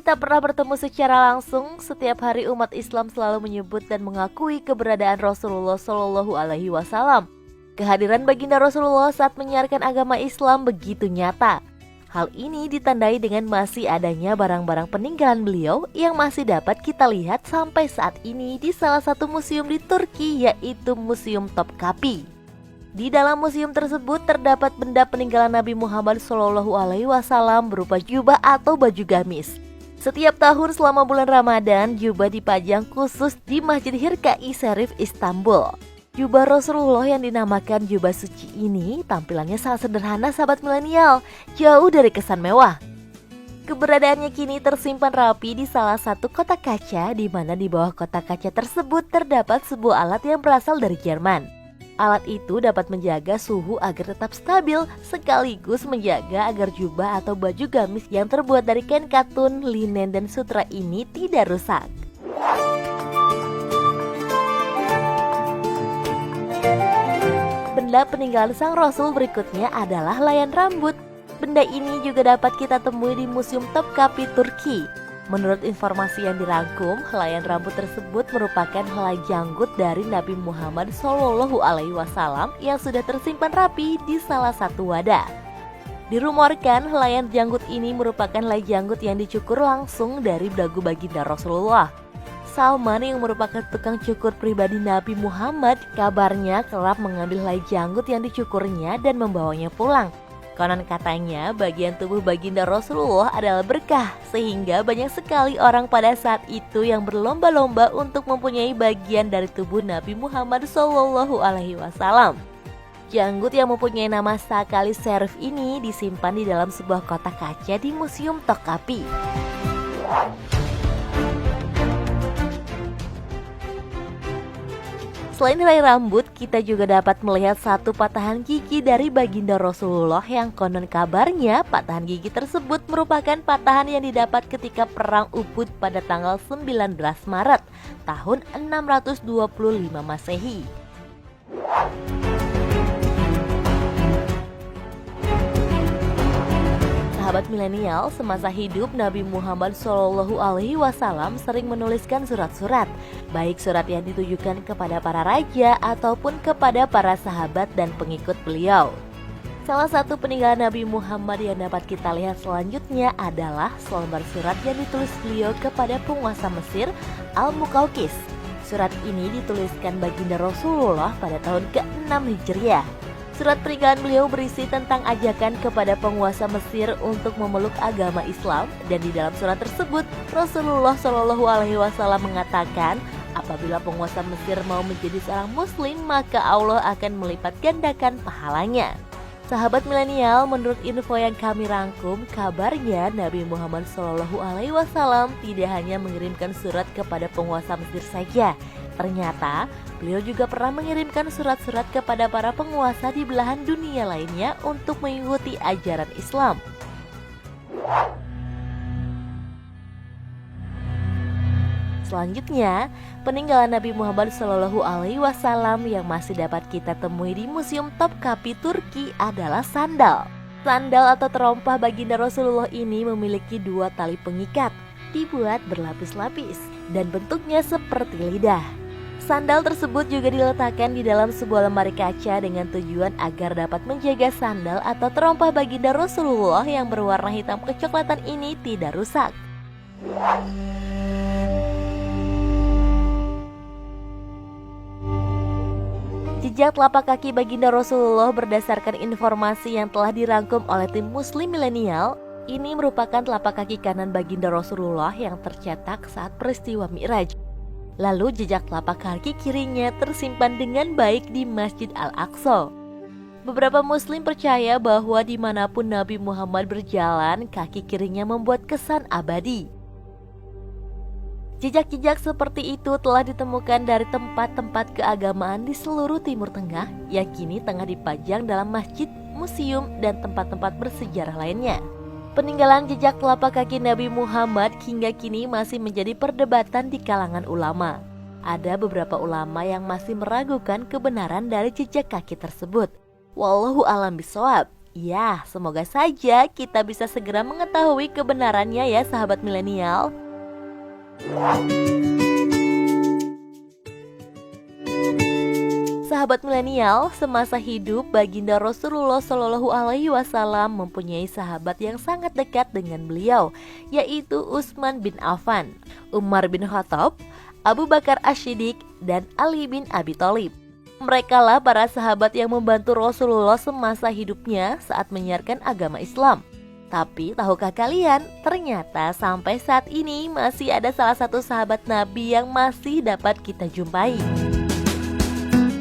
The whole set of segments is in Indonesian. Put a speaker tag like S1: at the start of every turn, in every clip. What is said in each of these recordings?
S1: tak pernah bertemu secara langsung, setiap hari umat Islam selalu menyebut dan mengakui keberadaan Rasulullah Shallallahu Alaihi Wasallam. Kehadiran baginda Rasulullah saat menyiarkan agama Islam begitu nyata. Hal ini ditandai dengan masih adanya barang-barang peninggalan beliau yang masih dapat kita lihat sampai saat ini di salah satu museum di Turki, yaitu Museum Topkapi. Di dalam museum tersebut terdapat benda peninggalan Nabi Muhammad SAW berupa jubah atau baju gamis. Setiap tahun selama bulan Ramadan, jubah dipajang khusus di Masjid Hirkai Sherif Istanbul. Jubah Rasulullah yang dinamakan jubah suci ini tampilannya sangat sederhana sahabat milenial, jauh dari kesan mewah. Keberadaannya kini tersimpan rapi di salah satu kotak kaca, di mana di bawah kotak kaca tersebut terdapat sebuah alat yang berasal dari Jerman. Alat itu dapat menjaga suhu agar tetap stabil, sekaligus menjaga agar jubah atau baju gamis yang terbuat dari kain katun, linen, dan sutra ini tidak rusak. Benda peninggalan sang Rasul berikutnya adalah layan rambut. Benda ini juga dapat kita temui di Museum Topkapi, Turki. Menurut informasi yang dirangkum, layan rambut tersebut merupakan helai janggut dari Nabi Muhammad SAW yang sudah tersimpan rapi di salah satu wadah. Dirumorkan helaian janggut ini merupakan helai janggut yang dicukur langsung dari dagu baginda Rasulullah. Salman yang merupakan tukang cukur pribadi Nabi Muhammad kabarnya kerap mengambil helai janggut yang dicukurnya dan membawanya pulang. Konon katanya bagian tubuh baginda Rasulullah adalah berkah, sehingga banyak sekali orang pada saat itu yang berlomba-lomba untuk mempunyai bagian dari tubuh Nabi Muhammad SAW. Janggut yang mempunyai nama Sakali Sherif ini disimpan di dalam sebuah kotak kaca di Museum Topkapi. Selain helai rambut, kita juga dapat melihat satu patahan gigi dari baginda Rasulullah yang konon kabarnya patahan gigi tersebut merupakan patahan yang didapat ketika Perang Uhud pada tanggal 19 Maret tahun 625 Masehi. Sahabat milenial, semasa hidup Nabi Muhammad SAW sering menuliskan surat-surat, baik surat yang ditujukan kepada para raja ataupun kepada para sahabat dan pengikut beliau. Salah satu peninggalan Nabi Muhammad yang dapat kita lihat selanjutnya adalah selembar surat yang ditulis beliau kepada penguasa Mesir, Al-Muqawqis. Surat ini dituliskan baginda Rasulullah pada tahun ke-6 Hijriah. Surat peninggalan beliau berisi tentang ajakan kepada penguasa Mesir untuk memeluk agama Islam, dan di dalam surat tersebut Rasulullah SAW mengatakan apabila penguasa Mesir mau menjadi seorang muslim maka Allah akan melipat gandakan pahalanya. Sahabat milenial, menurut info yang kami rangkum, kabarnya Nabi Muhammad SAW tidak hanya mengirimkan surat kepada penguasa Mesir saja. Ternyata beliau juga pernah mengirimkan surat-surat kepada para penguasa di belahan dunia lainnya untuk mengikuti ajaran Islam. Selanjutnya, peninggalan Nabi Muhammad SAW yang masih dapat kita temui di Museum Topkapi, Turki adalah sandal. Sandal atau terompah baginda Rasulullah ini memiliki dua tali pengikat, dibuat berlapis-lapis dan bentuknya seperti lidah. Sandal tersebut juga diletakkan di dalam sebuah lemari kaca dengan tujuan agar dapat menjaga sandal atau terompah baginda Rasulullah yang berwarna hitam kecoklatan ini tidak rusak. Jejak telapak kaki baginda Rasulullah berdasarkan informasi yang telah dirangkum oleh tim Muslim Milenial, ini merupakan telapak kaki kanan baginda Rasulullah yang tercetak saat peristiwa Mi'raj. Lalu jejak telapak kaki kirinya tersimpan dengan baik di Masjid Al-Aqsa. Beberapa muslim percaya bahwa dimanapun Nabi Muhammad berjalan, kaki kirinya membuat kesan abadi. Jejak-jejak seperti itu telah ditemukan dari tempat-tempat keagamaan di seluruh Timur Tengah yang kini tengah dipajang dalam masjid, museum, dan tempat-tempat bersejarah lainnya. Peninggalan jejak telapak kaki Nabi Muhammad hingga kini masih menjadi perdebatan di kalangan ulama. Ada beberapa ulama yang masih meragukan kebenaran dari jejak kaki tersebut. Wallahu a'lam bishawab. Ya, semoga saja kita bisa segera mengetahui kebenarannya ya sahabat milenial. Sahabat milenial, semasa hidup baginda Rasulullah Shallallahu Alaihi Wasallam mempunyai sahabat yang sangat dekat dengan beliau, yaitu Utsman bin Affan, Umar bin Khattab, Abu Bakar Asy-Siddiq, dan Ali bin Abi Thalib. Mereka lah para sahabat yang membantu Rasulullah semasa hidupnya saat menyiarkan agama Islam. Tapi tahukah kalian, ternyata sampai saat ini masih ada salah satu sahabat Nabi yang masih dapat kita jumpai.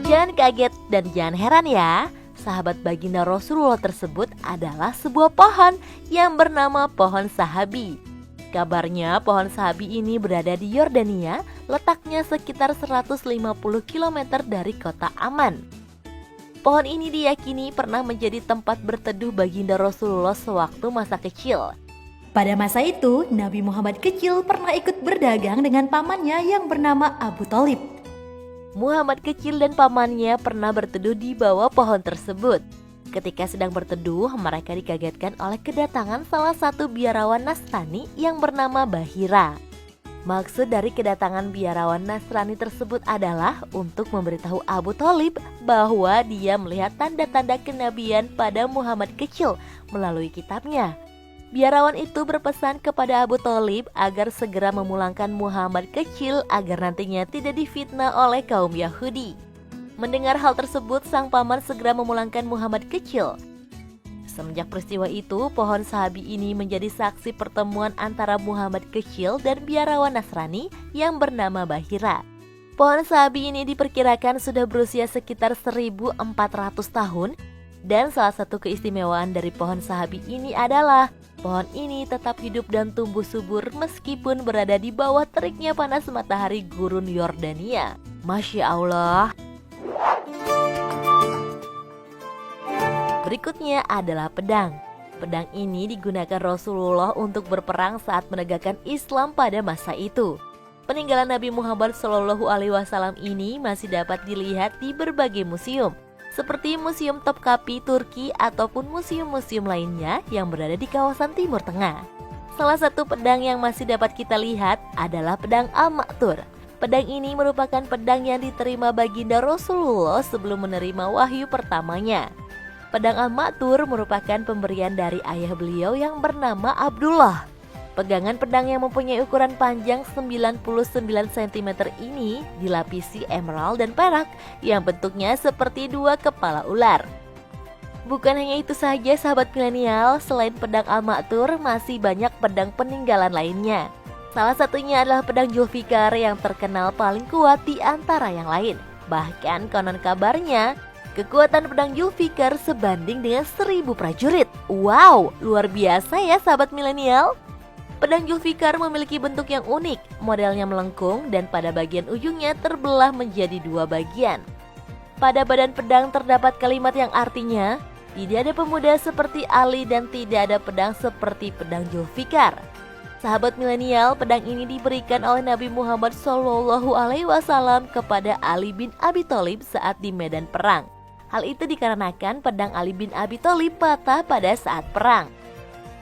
S1: Jangan kaget dan jangan heran ya, sahabat baginda Rasulullah tersebut adalah sebuah pohon yang bernama pohon sahabi. Kabarnya pohon sahabi ini berada di Yordania, letaknya sekitar 150 km dari kota Amman. Pohon ini diyakini pernah menjadi tempat berteduh baginda Rasulullah sewaktu masa kecil.
S2: Pada masa itu, Nabi Muhammad kecil pernah ikut berdagang dengan pamannya yang bernama Abu Thalib.
S1: Muhammad kecil dan pamannya pernah berteduh di bawah pohon tersebut. Ketika sedang berteduh, mereka dikagetkan oleh kedatangan salah satu biarawan Nasrani yang bernama Bahira. Maksud dari kedatangan biarawan Nasrani tersebut adalah untuk memberitahu Abu Thalib bahwa dia melihat tanda-tanda kenabian pada Muhammad kecil melalui kitabnya. Biarawan itu berpesan kepada Abu Thalib agar segera memulangkan Muhammad kecil agar nantinya tidak difitnah oleh kaum Yahudi. Mendengar hal tersebut, sang paman segera memulangkan Muhammad kecil. Semenjak peristiwa itu, pohon sahabi ini menjadi saksi pertemuan antara Muhammad kecil dan biarawan Nasrani yang bernama Bahira. Pohon sahabi ini diperkirakan sudah berusia sekitar 1400 tahun, dan salah satu keistimewaan dari pohon sahabi ini adalah pohon ini tetap hidup dan tumbuh subur meskipun berada di bawah teriknya panas matahari gurun Yordania. Masya Allah. Berikutnya adalah pedang. Pedang ini digunakan Rasulullah untuk berperang saat menegakkan Islam pada masa itu. Peninggalan Nabi Muhammad SAW ini masih dapat dilihat di berbagai museum, seperti Museum Topkapi Turki ataupun museum-museum lainnya yang berada di kawasan Timur Tengah. Salah satu pedang yang masih dapat kita lihat adalah pedang Al-Ma'thur. Pedang ini merupakan pedang yang diterima baginda Rasulullah sebelum menerima wahyu pertamanya. Pedang Al-Ma'thur merupakan pemberian dari ayah beliau yang bernama Abdullah. Pegangan pedang yang mempunyai ukuran panjang 99 cm ini dilapisi emerald dan perak yang bentuknya seperti dua kepala ular. Bukan hanya itu saja sahabat milenial, selain pedang Al-Ma'thur masih banyak pedang peninggalan lainnya. Salah satunya adalah pedang Zulfikar yang terkenal paling kuat di antara yang lain. Bahkan konon kabarnya, kekuatan pedang Zulfikar sebanding dengan 1000 prajurit. Wow, luar biasa ya sahabat milenial. Pedang Zulfikar memiliki bentuk yang unik, modelnya melengkung dan pada bagian ujungnya terbelah menjadi dua bagian. Pada badan pedang terdapat kalimat yang artinya, tidak ada pemuda seperti Ali dan tidak ada pedang seperti pedang Zulfikar. Sahabat milenial, pedang ini diberikan oleh Nabi Muhammad SAW kepada Ali bin Abi Thalib saat di medan perang. Hal itu dikarenakan pedang Ali bin Abi Thalib patah pada saat perang.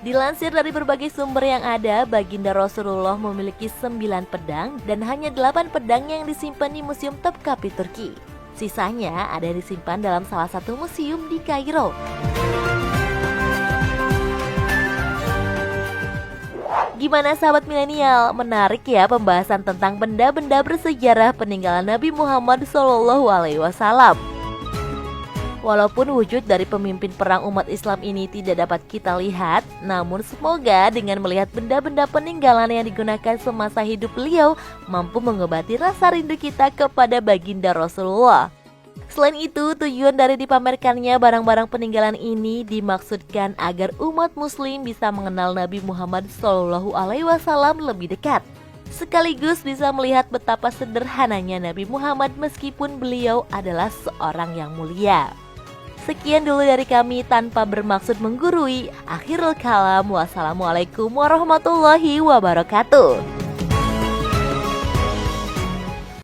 S1: Dilansir dari berbagai sumber yang ada, baginda Rasulullah memiliki 9 pedang dan hanya 8 pedang yang disimpan di Museum Topkapi Turki. Sisanya ada disimpan dalam salah satu museum di Kairo. Gimana sahabat milenial? Menarik ya pembahasan tentang benda-benda bersejarah peninggalan Nabi Muhammad SAW. Walaupun wujud dari pemimpin perang umat Islam ini tidak dapat kita lihat, namun semoga dengan melihat benda-benda peninggalan yang digunakan semasa hidup beliau mampu mengobati rasa rindu kita kepada baginda Rasulullah. Selain itu, tujuan dari dipamerkannya barang-barang peninggalan ini dimaksudkan agar umat muslim bisa mengenal Nabi Muhammad SAW lebih dekat. Sekaligus bisa melihat betapa sederhananya Nabi Muhammad meskipun beliau adalah seorang yang mulia. Sekian dulu dari kami tanpa bermaksud menggurui. Akhirul kalam, wassalamualaikum warahmatullahi wabarakatuh.